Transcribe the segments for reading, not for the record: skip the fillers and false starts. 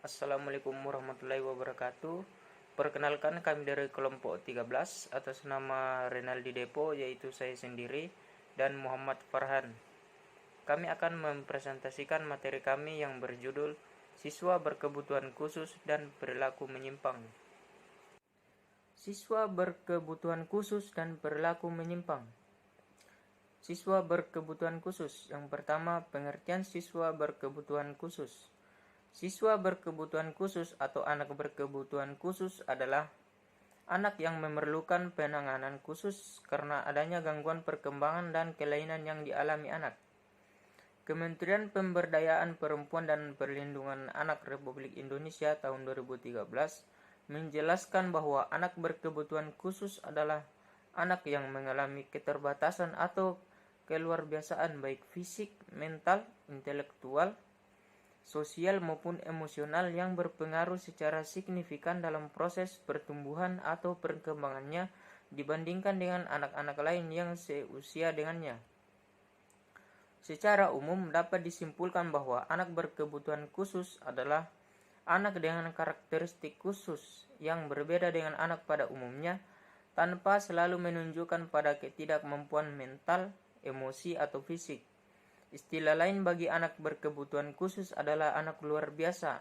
Assalamualaikum warahmatullahi wabarakatuh. Perkenalkan, kami dari kelompok 13 atas nama Renaldi Depo, yaitu saya sendiri, dan Muhammad Farhan. Kami akan mempresentasikan materi kami yang berjudul Siswa Berkebutuhan Khusus dan Perilaku Menyimpang. Siswa berkebutuhan khusus dan perilaku menyimpang. Siswa berkebutuhan khusus. Yang pertama, pengertian siswa berkebutuhan khusus. Siswa berkebutuhan khusus atau anak berkebutuhan khusus adalah anak yang memerlukan penanganan khusus karena adanya gangguan perkembangan dan kelainan yang dialami anak. Kementerian Pemberdayaan Perempuan dan Perlindungan Anak Republik Indonesia tahun 2013 menjelaskan bahwa anak berkebutuhan khusus adalah anak yang mengalami keterbatasan atau keluarbiasaan baik fisik, mental, intelektual, sosial maupun emosional yang berpengaruh secara signifikan dalam proses pertumbuhan atau perkembangannya dibandingkan dengan anak-anak lain yang seusia dengannya. Secara umum dapat disimpulkan bahwa anak berkebutuhan khusus adalah anak dengan karakteristik khusus yang berbeda dengan anak pada umumnya tanpa selalu menunjukkan pada ketidakmampuan mental, emosi, atau fisik. Istilah lain bagi anak berkebutuhan khusus adalah anak luar biasa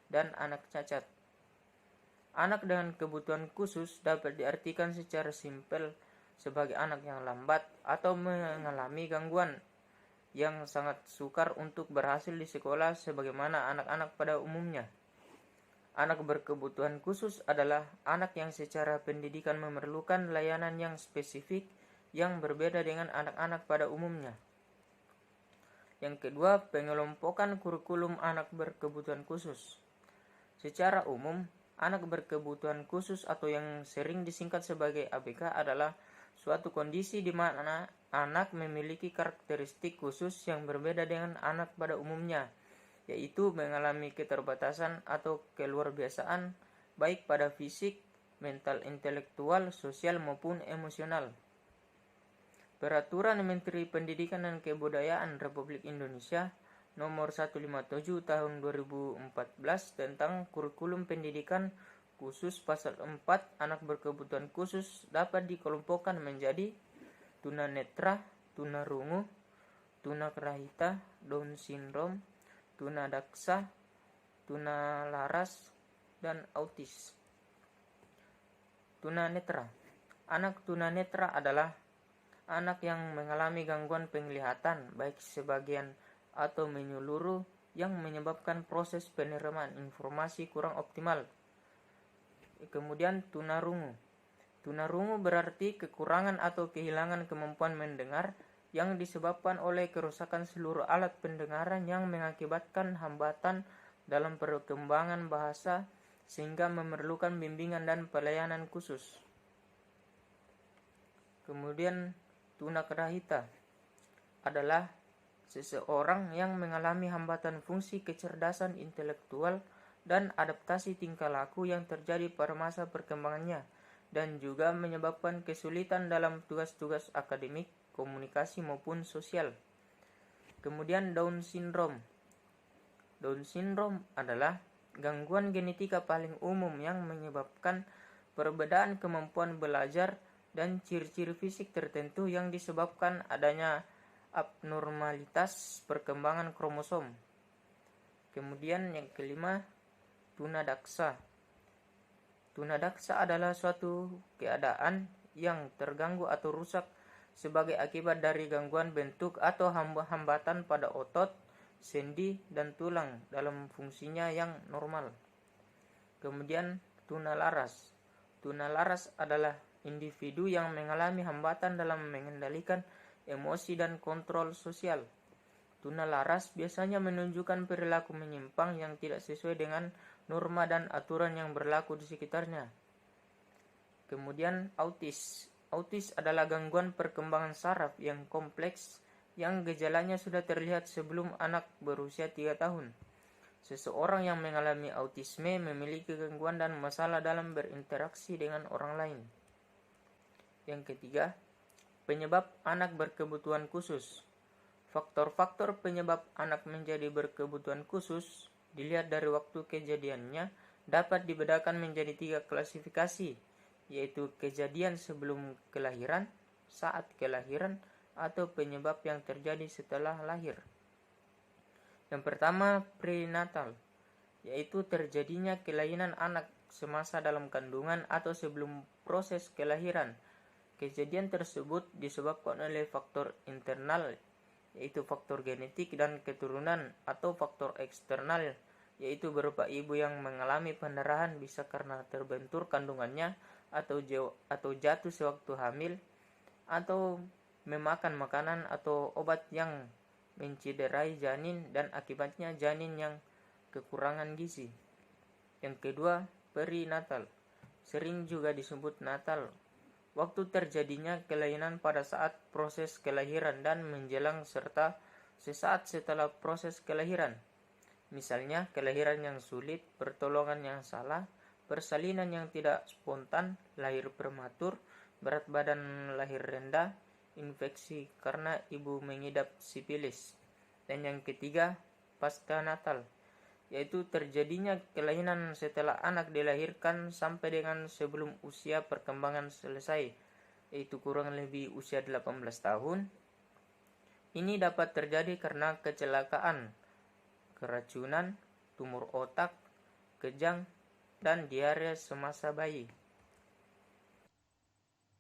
dan anak cacat. Anak dengan kebutuhan khusus dapat diartikan secara simpel sebagai anak yang lambat atau mengalami gangguan yang sangat sukar untuk berhasil di sekolah sebagaimana anak-anak pada umumnya. Anak berkebutuhan khusus adalah anak yang secara pendidikan memerlukan layanan yang spesifik yang berbeda dengan anak-anak pada umumnya. Yang kedua, pengelompokan kurikulum anak berkebutuhan khusus. Secara umum, anak berkebutuhan khusus atau yang sering disingkat sebagai ABK adalah suatu kondisi di mana anak memiliki karakteristik khusus yang berbeda dengan anak pada umumnya, yaitu mengalami keterbatasan atau keluarbiasaan baik pada fisik, mental, intelektual, sosial maupun emosional. Peraturan Menteri Pendidikan dan Kebudayaan Republik Indonesia Nomor 157 Tahun 2014 tentang Kurikulum Pendidikan Khusus Pasal 4, anak berkebutuhan khusus dapat dikelompokkan menjadi tunanetra, tunarungu, tunagrahita, Down syndrome, tunadaksa, tunalaras, dan autis. Tunanetra. Anak tunanetra adalah anak yang mengalami gangguan penglihatan baik sebagian atau menyeluruh yang menyebabkan proses penerimaan informasi kurang optimal. Kemudian tunarungu. Tunarungu berarti kekurangan atau kehilangan kemampuan mendengar yang disebabkan oleh kerusakan seluruh alat pendengaran yang mengakibatkan hambatan dalam perkembangan bahasa sehingga memerlukan bimbingan dan pelayanan khusus. Kemudian tunagrahita adalah seseorang yang mengalami hambatan fungsi kecerdasan intelektual dan adaptasi tingkah laku yang terjadi pada masa perkembangannya dan juga menyebabkan kesulitan dalam tugas-tugas akademik, komunikasi maupun sosial. Kemudian Down syndrome. Down syndrome adalah gangguan genetika paling umum yang menyebabkan perbedaan kemampuan belajar dan ciri-ciri fisik tertentu yang disebabkan adanya abnormalitas perkembangan kromosom. Kemudian yang kelima, tunadaksa. Tunadaksa adalah suatu keadaan yang terganggu atau rusak sebagai akibat dari gangguan bentuk atau hambatan pada otot, sendi, dan tulang dalam fungsinya yang normal. Kemudian tunalaras. Tunalaras adalah individu yang mengalami hambatan dalam mengendalikan emosi dan kontrol sosial. Tunalaras biasanya menunjukkan perilaku menyimpang yang tidak sesuai dengan norma dan aturan yang berlaku di sekitarnya. Kemudian autis. Autis adalah gangguan perkembangan saraf yang kompleks yang gejalanya sudah terlihat sebelum anak berusia 3 tahun. Seseorang yang mengalami autisme memiliki gangguan dan masalah dalam berinteraksi dengan orang lain. Yang ketiga, penyebab anak berkebutuhan khusus. Faktor-faktor penyebab anak menjadi berkebutuhan khusus dilihat dari waktu kejadiannya, dapat dibedakan menjadi 3 klasifikasi, yaitu kejadian sebelum kelahiran, saat kelahiran, atau penyebab yang terjadi setelah lahir. Yang pertama, prenatal, yaitu terjadinya kelainan anak semasa dalam kandungan atau sebelum proses kelahiran. Kejadian tersebut disebabkan oleh faktor internal, yaitu faktor genetik dan keturunan, atau faktor eksternal, yaitu berupa ibu yang mengalami pendarahan bisa karena terbentur kandungannya atau jatuh sewaktu hamil, atau memakan makanan atau obat yang mencederai janin dan akibatnya janin yang kekurangan gizi. Yang kedua, perinatal, sering juga disebut natal, waktu terjadinya kelainan pada saat proses kelahiran dan menjelang serta sesaat setelah proses kelahiran. Misalnya kelahiran yang sulit, pertolongan yang salah, persalinan yang tidak spontan, lahir prematur, berat badan lahir rendah, infeksi karena ibu mengidap sifilis. Dan yang ketiga, pasca natal, yaitu terjadinya kelainan setelah anak dilahirkan sampai dengan sebelum usia perkembangan selesai, yaitu kurang lebih usia 18 tahun. Ini dapat terjadi karena kecelakaan, keracunan, tumor otak, kejang, dan diare semasa bayi.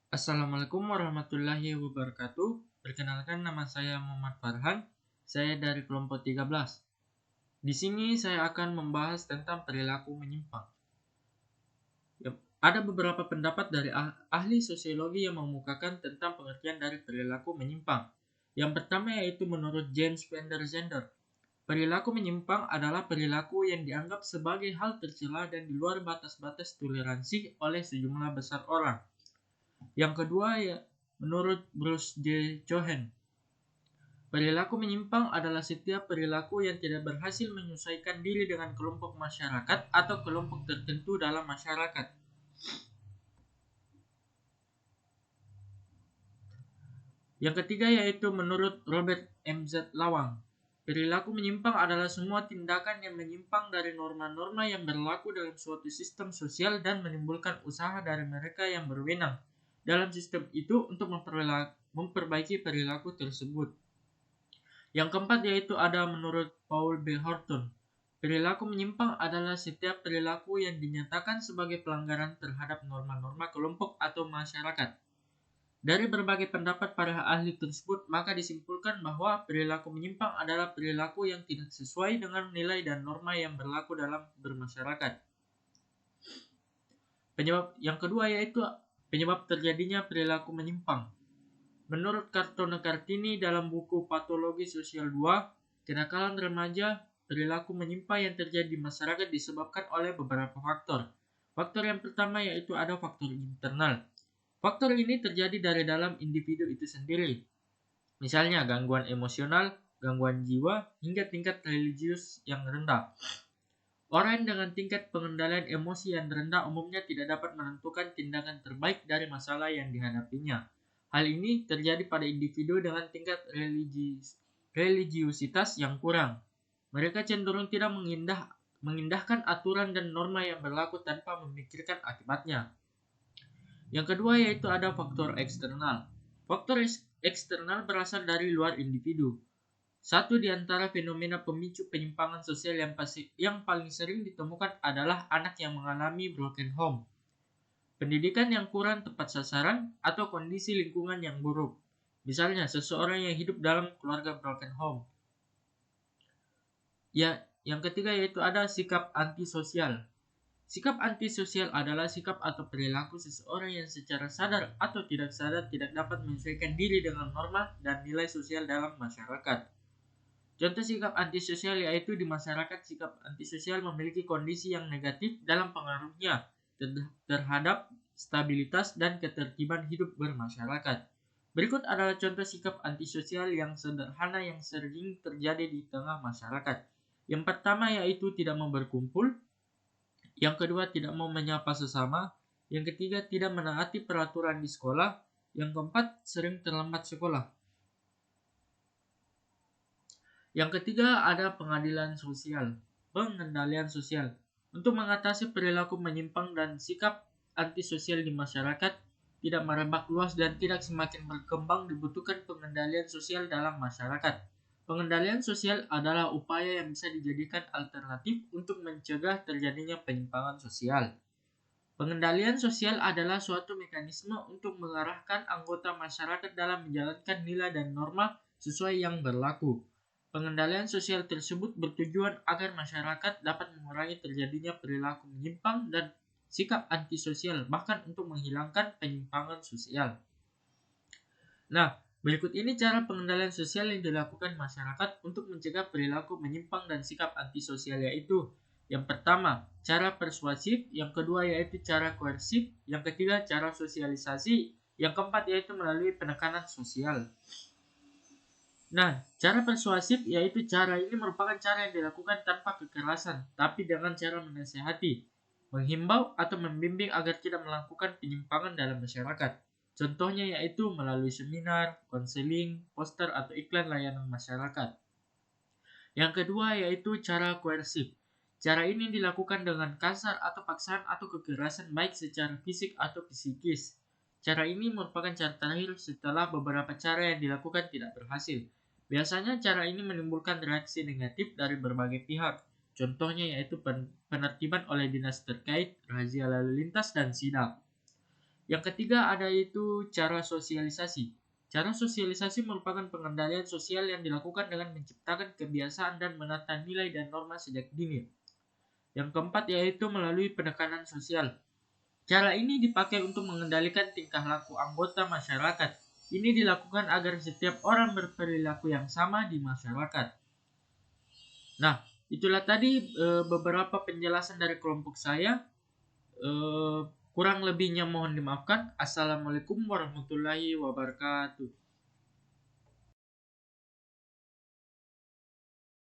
Assalamualaikum warahmatullahi wabarakatuh. Perkenalkan, nama saya Muhammad Farhan. Saya dari kelompok 13. Di sini saya akan membahas tentang perilaku menyimpang. Ada beberapa pendapat dari ahli sosiologi yang mengemukakan tentang pengertian dari perilaku menyimpang. Yang pertama yaitu menurut James Vanderzender. Perilaku menyimpang adalah perilaku yang dianggap sebagai hal tercela dan di luar batas-batas toleransi oleh sejumlah besar orang. Yang kedua ya menurut Bruce J. Cohen. Perilaku menyimpang adalah setiap perilaku yang tidak berhasil menyesuaikan diri dengan kelompok masyarakat atau kelompok tertentu dalam masyarakat. Yang ketiga yaitu menurut Robert M.Z. Lawang. Perilaku menyimpang adalah semua tindakan yang menyimpang dari norma-norma yang berlaku dalam suatu sistem sosial dan menimbulkan usaha dari mereka yang berwenang dalam sistem itu untuk memperbaiki perilaku tersebut. Yang keempat yaitu ada menurut Paul B. Horton. Perilaku menyimpang adalah setiap perilaku yang dinyatakan sebagai pelanggaran terhadap norma-norma kelompok atau masyarakat. Dari berbagai pendapat para ahli tersebut, maka disimpulkan bahwa perilaku menyimpang adalah perilaku yang tidak sesuai dengan nilai dan norma yang berlaku dalam bermasyarakat. Penyebab yang kedua yaitu penyebab terjadinya perilaku menyimpang. Menurut Kartono Kartini dalam buku Patologi Sosial 2, kenakalan remaja, perilaku menyimpang yang terjadi di masyarakat disebabkan oleh beberapa faktor. Faktor yang pertama yaitu ada faktor internal. Faktor ini terjadi dari dalam individu itu sendiri. Misalnya gangguan emosional, gangguan jiwa, hingga tingkat religius yang rendah. Orang dengan tingkat pengendalian emosi yang rendah umumnya tidak dapat menentukan tindakan terbaik dari masalah yang dihadapinya. Hal ini terjadi pada individu dengan tingkat religiusitas yang kurang. Mereka cenderung tidak mengindahkan aturan dan norma yang berlaku tanpa memikirkan akibatnya. Yang kedua yaitu ada faktor eksternal. Faktor eksternal berasal dari luar individu. Satu di antara fenomena pemicu penyimpangan sosial yang paling sering ditemukan adalah anak yang mengalami broken home, pendidikan yang kurang tepat sasaran, atau kondisi lingkungan yang buruk. Misalnya, seseorang yang hidup dalam keluarga broken home. Ya, yang ketiga yaitu ada sikap antisosial. Sikap antisosial adalah sikap atau perilaku seseorang yang secara sadar atau tidak sadar tidak dapat menyesuaikan diri dengan norma dan nilai sosial dalam masyarakat. Contoh sikap antisosial yaitu di masyarakat sikap antisosial memiliki kondisi yang negatif dalam pengaruhnya terhadap stabilitas dan ketertiban hidup bermasyarakat. Berikut adalah contoh sikap antisosial yang sederhana yang sering terjadi di tengah masyarakat. Yang pertama yaitu tidak mau berkumpul. Yang kedua tidak mau menyapa sesama. Yang ketiga tidak menaati peraturan di sekolah. Yang keempat sering terlambat sekolah. Yang ketiga ada pengadilan sosial. pengendalian sosial. Untuk mengatasi perilaku menyimpang dan sikap antisosial di masyarakat tidak merebak luas dan tidak semakin berkembang, dibutuhkan pengendalian sosial dalam masyarakat. Pengendalian sosial adalah upaya yang bisa dijadikan alternatif untuk mencegah terjadinya penyimpangan sosial. Pengendalian sosial adalah suatu mekanisme untuk mengarahkan anggota masyarakat dalam menjalankan nilai dan norma sesuai yang berlaku. Pengendalian sosial tersebut bertujuan agar masyarakat dapat mengurangi terjadinya perilaku menyimpang dan sikap antisosial, bahkan untuk menghilangkan penyimpangan sosial. Nah, berikut ini cara pengendalian sosial yang dilakukan masyarakat untuk mencegah perilaku menyimpang dan sikap antisosial, yaitu yang pertama, cara persuasif, yang kedua yaitu cara koersif, yang ketiga cara sosialisasi, yang keempat yaitu melalui penekanan sosial. Nah, cara persuasif yaitu cara ini merupakan cara yang dilakukan tanpa kekerasan, tapi dengan cara menasihati, menghimbau atau membimbing agar tidak melakukan penyimpangan dalam masyarakat. Contohnya yaitu melalui seminar, konseling, poster atau iklan layanan masyarakat. Yang kedua yaitu cara koersif. Cara ini dilakukan dengan kasar atau paksaan atau kekerasan baik secara fisik atau psikis. Cara ini merupakan cara terakhir setelah beberapa cara yang dilakukan tidak berhasil. Biasanya cara ini menimbulkan reaksi negatif dari berbagai pihak. Contohnya yaitu penertiban oleh dinas terkait, razia lalu lintas, dan sidang. Yang ketiga ada yaitu cara sosialisasi. Cara sosialisasi merupakan pengendalian sosial yang dilakukan dengan menciptakan kebiasaan dan menata nilai dan norma sejak dini. Yang keempat yaitu melalui penekanan sosial. Cara ini dipakai untuk mengendalikan tingkah laku anggota masyarakat. Ini dilakukan agar setiap orang berperilaku yang sama di masyarakat. Nah, itulah tadi beberapa penjelasan dari kelompok saya. Kurang lebihnya mohon dimaafkan. Assalamualaikum warahmatullahi wabarakatuh.